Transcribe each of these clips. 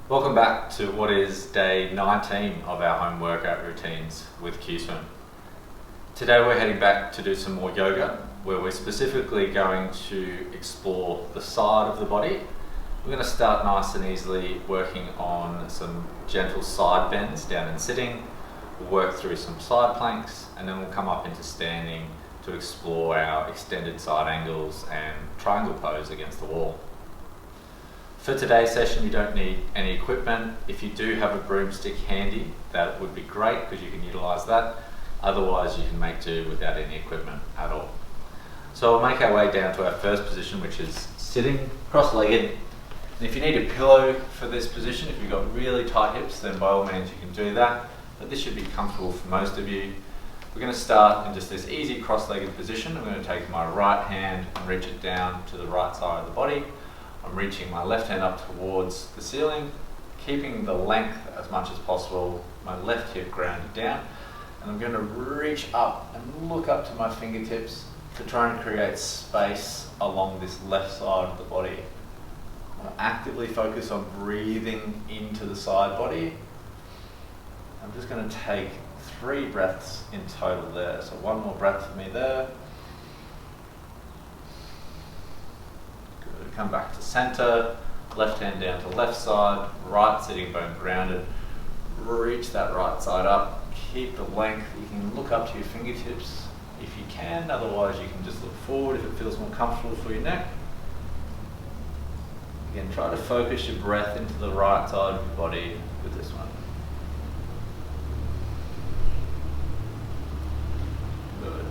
Welcome back to what is day 19 of our home workout routines with QSwim. Today we're heading back to do some more yoga, where we're specifically going to explore the side of the body. We're going to start nice and easily working on some gentle side bends down in sitting. We'll work through some side planks, and then we'll come up into standing to explore our extended side angles and triangle pose against the wall. For today's session, you don't need any equipment. If you do have a broomstick handy, that would be great because you can utilize that. Otherwise, you can make do without any equipment at all. So we'll make our way down to our first position, which is sitting cross-legged. And if you need a pillow for this position, if you've got really tight hips, then by all means you can do that. But this should be comfortable for most of you. We're going to start in just this easy cross-legged position. I'm going to take my right hand and reach it down to the right side of the body. I'm reaching my left hand up towards the ceiling, keeping the length as much as possible, my left hip grounded down, and I'm going to reach up and look up to my fingertips to try and create space along this left side of the body. I'm going to actively focus on breathing into the side body. I'm just going to take 3 breaths in total there, so one more breath for me there. Come back to center, left hand down to left side, right sitting bone grounded. Reach that right side up, keep the length. You can look up to your fingertips if you can, otherwise you can just look forward if it feels more comfortable for your neck. Again, try to focus your breath into the right side of your body with this one. Good.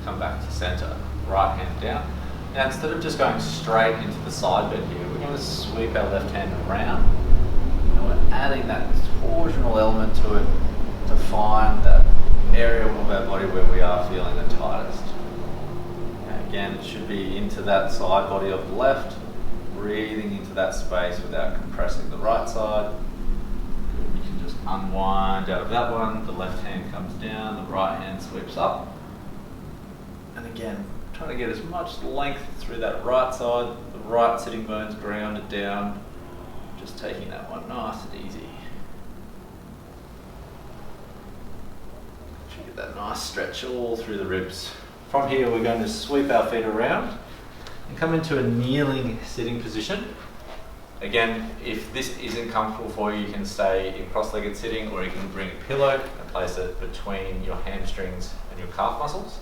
Come back to center, right hand down. Now, instead of just going straight into the side bend here, we're going to sweep our left hand around, and we're adding that torsional element to it to find that area of our body where we are feeling the tightest. Okay, again, it should be into that side body of the left, breathing into that space without compressing the right side. Good. You can just unwind out of that one. The left hand comes down, the right hand sweeps up, and again, trying to get as much length through that right side, the right sitting bones grounded down, just taking that one nice and easy. Should get that nice stretch all through the ribs. From here we're going to sweep our feet around and come into a kneeling sitting position. Again, if this isn't comfortable for you, you can stay in cross-legged sitting, or you can bring a pillow and place it between your hamstrings and your calf muscles.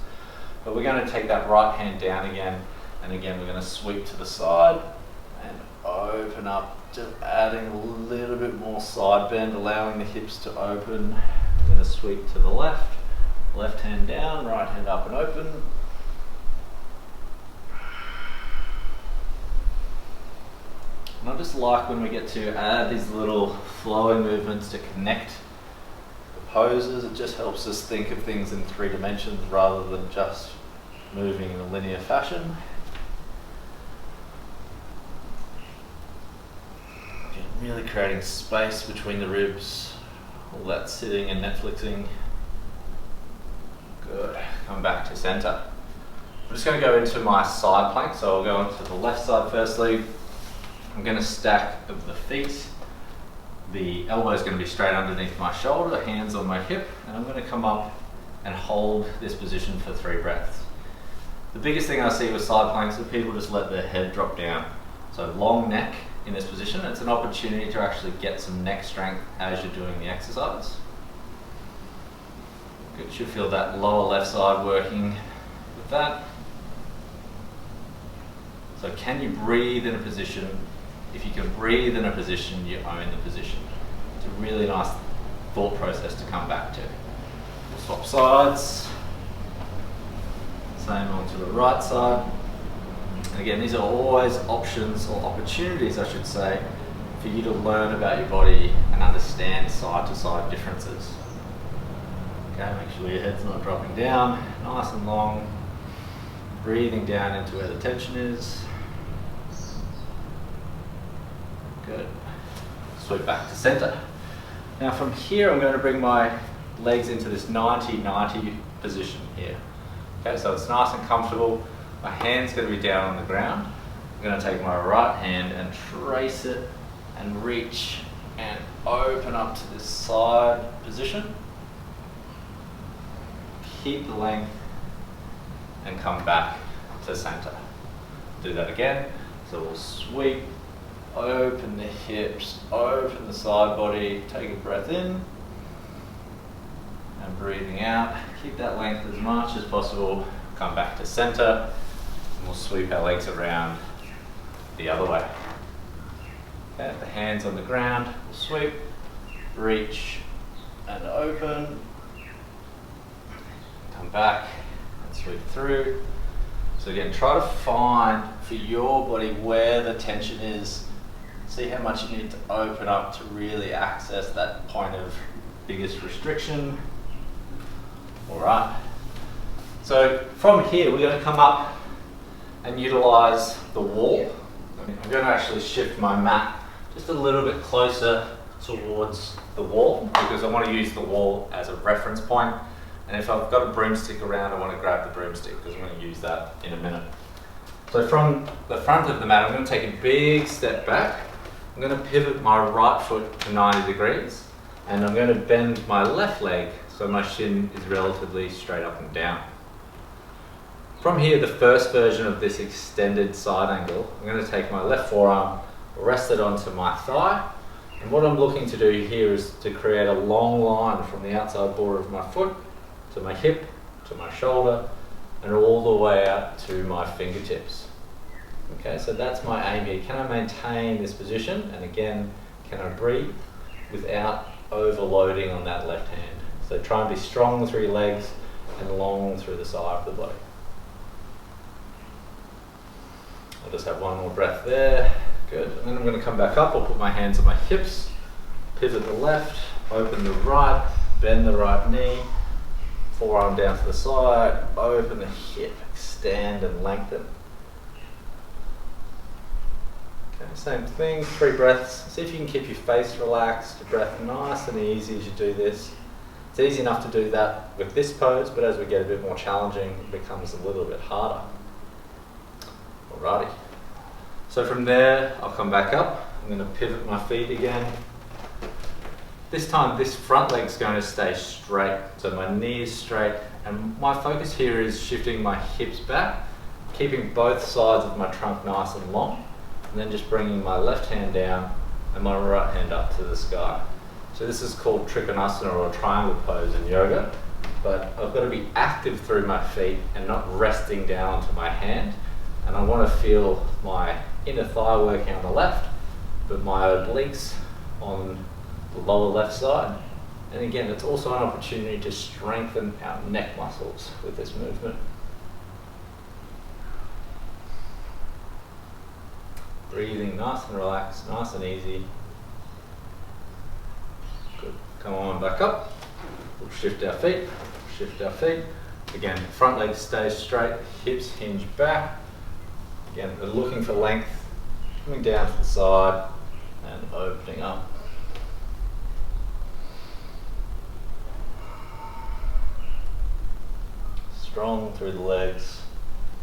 But we're going to take that right hand down again, and again we're going to sweep to the side and open up, just adding a little bit more side bend, allowing the hips to open. We're going to sweep to the left, left hand down, right hand up and open. And I just like when we get to add these little flowing movements to connect poses. It just helps us think of things in 3 dimensions rather than just moving in a linear fashion. Again, really creating space between the ribs, all that sitting and Netflixing. Good. Come back to center. I'm just going to go into my side plank, so I'll go onto the left side firstly. I'm going to stack the feet. The elbow is going to be straight underneath my shoulder, hands on my hip, and I'm going to come up and hold this position for 3 breaths. The biggest thing I see with side planks is people just let their head drop down. So long neck in this position. It's an opportunity to actually get some neck strength as you're doing the exercise. Good. You should feel that lower left side working with that. So can you breathe in a position? If you can breathe in a position, you own the position. It's a really nice thought process to come back to. We'll swap sides. Same on to the right side. And again, these are always options, or opportunities I should say, for you to learn about your body and understand side to side differences. Okay, make sure your head's not dropping down, nice and long. Breathing down into where the tension is. Good. Sweep back to center. Now from here I'm going to bring my legs into this 90-90 position here. Okay, so it's nice and comfortable. My hand's going to be down on the ground. I'm going to take my right hand and trace it and reach and open up to this side position. Keep the length and come back to center. Do that again. So we'll sweep, open the hips, open the side body, take a breath in and breathing out. Keep that length as much as possible. Come back to center and we'll sweep our legs around the other way. Okay, the hands on the ground, we'll sweep, reach and open. Come back and sweep through. So again, try to find for your body where the tension is. See how much you need to open up to really access that point of biggest restriction. All right. So from here, we're going to come up and utilize the wall. I'm going to actually shift my mat just a little bit closer towards the wall because I want to use the wall as a reference point. And if I've got a broomstick around, I want to grab the broomstick because I'm going to use that in a minute. So from the front of the mat, I'm going to take a big step back. I'm going to pivot my right foot to 90 degrees and I'm going to bend my left leg so my shin is relatively straight up and down. From here, the first version of this extended side angle, I'm going to take my left forearm, rest it onto my thigh, and what I'm looking to do here is to create a long line from the outside border of my foot to my hip, to my shoulder, and all the way out to my fingertips. Okay, so that's my aim here. Can I maintain this position? And again, can I breathe without overloading on that left hand? So try and be strong through your legs and long through the side of the body. I'll just have one more breath there. Good. And then I'm going to come back up. I'll put my hands on my hips, pivot the left, open the right, bend the right knee, forearm down to the side, open the hip, extend and lengthen. Okay, same thing, 3 breaths. See if you can keep your face relaxed, your breath nice and easy as you do this. It's easy enough to do that with this pose, but as we get a bit more challenging, it becomes a little bit harder. Alrighty. So from there, I'll come back up. I'm going to pivot my feet again. This time, this front leg's going to stay straight. So my knee is straight, and my focus here is shifting my hips back, keeping both sides of my trunk nice and long, and then just bringing my left hand down and my right hand up to the sky. So this is called Trikonasana or triangle pose in yoga, but I've got to be active through my feet and not resting down onto my hand. And I want to feel my inner thigh working on the left, but my obliques on the lower left side. And again, it's also an opportunity to strengthen our neck muscles with this movement. Breathing nice and relaxed, nice and easy. Good. Come on back up. We'll shift our feet, shift our feet. Again, front leg stays straight, hips hinge back. Again, we're looking for length, coming down to the side and opening up. Strong through the legs.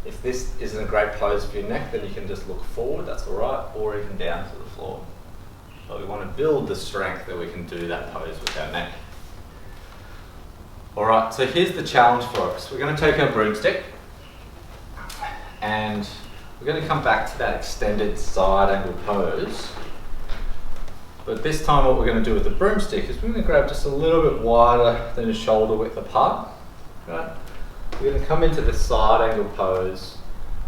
If this isn't a great pose for your neck, then you can just look forward, that's all right, or even down to the floor. But we want to build the strength that we can do that pose with our neck. All right, so here's the challenge for us. We're going to take our broomstick and we're going to come back to that extended side angle pose. But this time what we're going to do with the broomstick is we're going to grab just a little bit wider than a shoulder width apart. Right? We're going to come into the side angle pose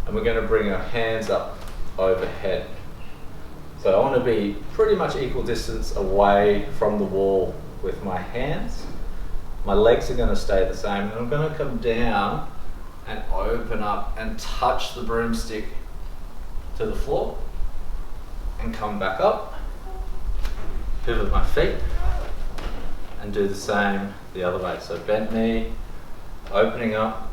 and we're going to bring our hands up overhead. So I want to be pretty much equal distance away from the wall with my hands. My legs are going to stay the same, and I'm going to come down and open up and touch the broomstick to the floor and come back up, pivot my feet and do the same the other way. So bent knee, opening up,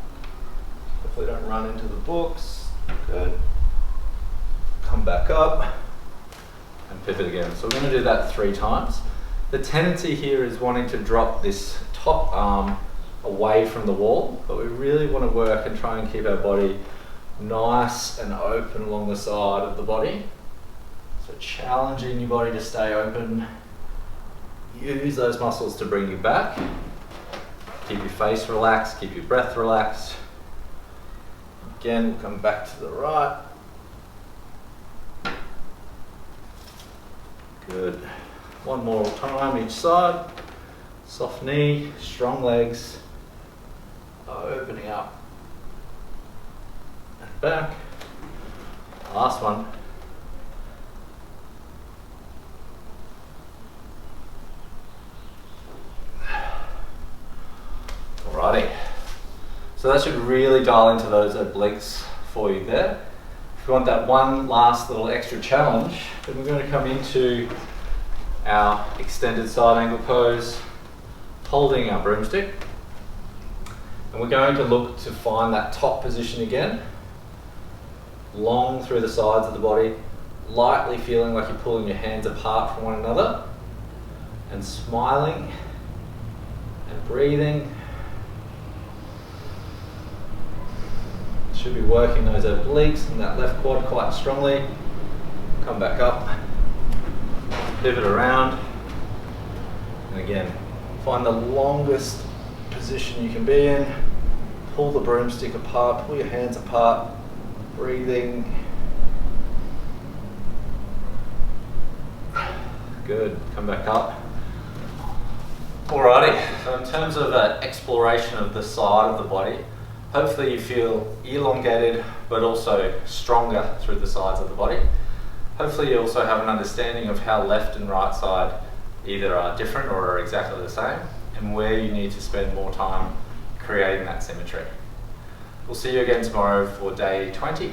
hopefully don't run into the books, good. Come back up and pivot again. So we're going to do that 3 times. The tendency here is wanting to drop this top arm away from the wall, but we really want to work and try and keep our body nice and open along the side of the body. So challenging your body to stay open use those muscles to bring you back. Keep your face relaxed, keep your breath relaxed. Again, we'll come back to the right. Good. One more time each side. Soft knee, strong legs, opening up and back. Last one. Alrighty. So that should really dial into those obliques for you there. If you want that one last little extra challenge, then we're going to come into our extended side angle pose, holding our broomstick. And we're going to look to find that top position again, long through the sides of the body, lightly feeling like you're pulling your hands apart from one another, and smiling and breathing. Should be working those obliques and that left quad quite strongly. Come back up, pivot around, and again, find the longest position you can be in. Pull the broomstick apart, pull your hands apart, breathing. Good, come back up. Alrighty, so in terms of exploration of the side of the body, hopefully you feel elongated but also stronger through the sides of the body. Hopefully you also have an understanding of how left and right side either are different or are exactly the same, and where you need to spend more time creating that symmetry. We'll see you again tomorrow for day 20.